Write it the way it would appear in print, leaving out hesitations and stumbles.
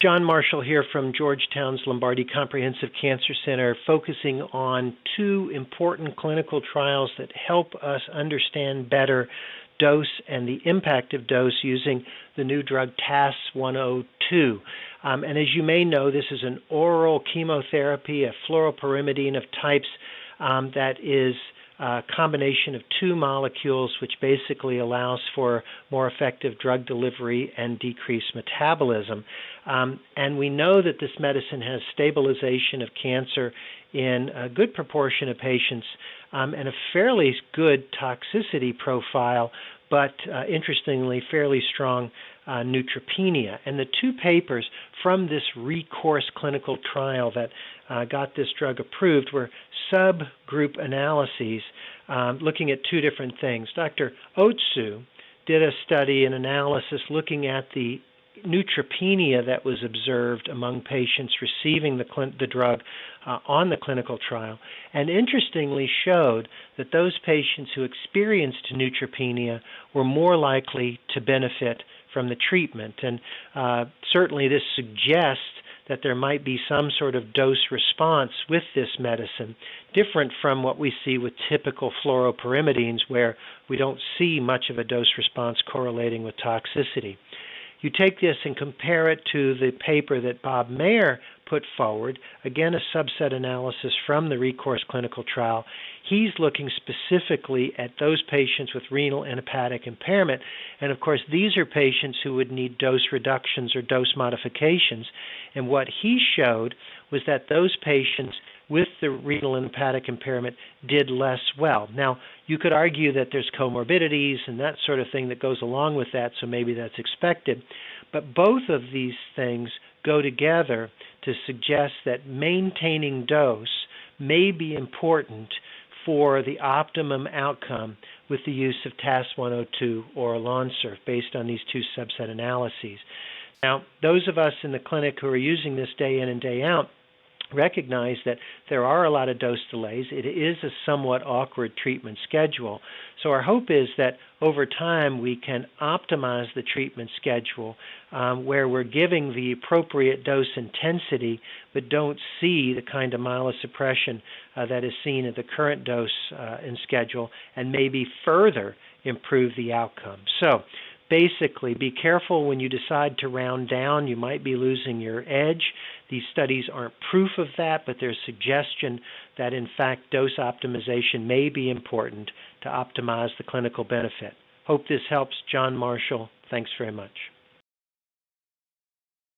John Marshall here from Georgetown's Lombardi Comprehensive Cancer Center, focusing on two important clinical trials that help us understand better dose and the impact of dose using the new drug TAS-102. And as you may know, this is an oral chemotherapy, a fluoropyrimidine of types that is a combination of two molecules, which basically allows for more effective drug delivery and decreased metabolism. And we know that this medicine has stabilization of cancer in a good proportion of patients and a fairly good toxicity profile, but interestingly, fairly strong neutropenia. And the two papers from this recourse clinical trial that got this drug approved were subgroup analyses looking at two different things. Dr. Otsu did a study, an analysis looking at the neutropenia that was observed among patients receiving the drug on the clinical trial, and interestingly showed that those patients who experienced neutropenia were more likely to benefit from the treatment. And certainly this suggests that there might be some sort of dose response with this medicine, different from what we see with typical fluoropyrimidines, where we don't see much of a dose response correlating with toxicity. You take this and compare it to the paper that Bob Mayer put forward, again a subset analysis from the recourse clinical trial. He's looking specifically at those patients with renal and hepatic impairment, and of course these are patients who would need dose reductions or dose modifications, and what he showed was that those patients with the renal and hepatic impairment did less well. Now, you could argue that there's comorbidities and that sort of thing that goes along with that, so maybe that's expected. But both of these things go together to suggest that maintaining dose may be important for the optimum outcome with the use of TAS-102 or Lonsurf based on these two subset analyses. Now, those of us in the clinic who are using this day in and day out recognize that there are a lot of dose delays. It is a somewhat awkward treatment schedule. So our hope is that over time we can optimize the treatment schedule where we're giving the appropriate dose intensity but don't see the kind of myelosuppression that is seen at the current dose and schedule, and maybe further improve the outcome. So basically, be careful when you decide to round down. You might be losing your edge. These studies aren't proof of that, but there's suggestion that, in fact, dose optimization may be important to optimize the clinical benefit. Hope this helps. John Marshall, thanks very much.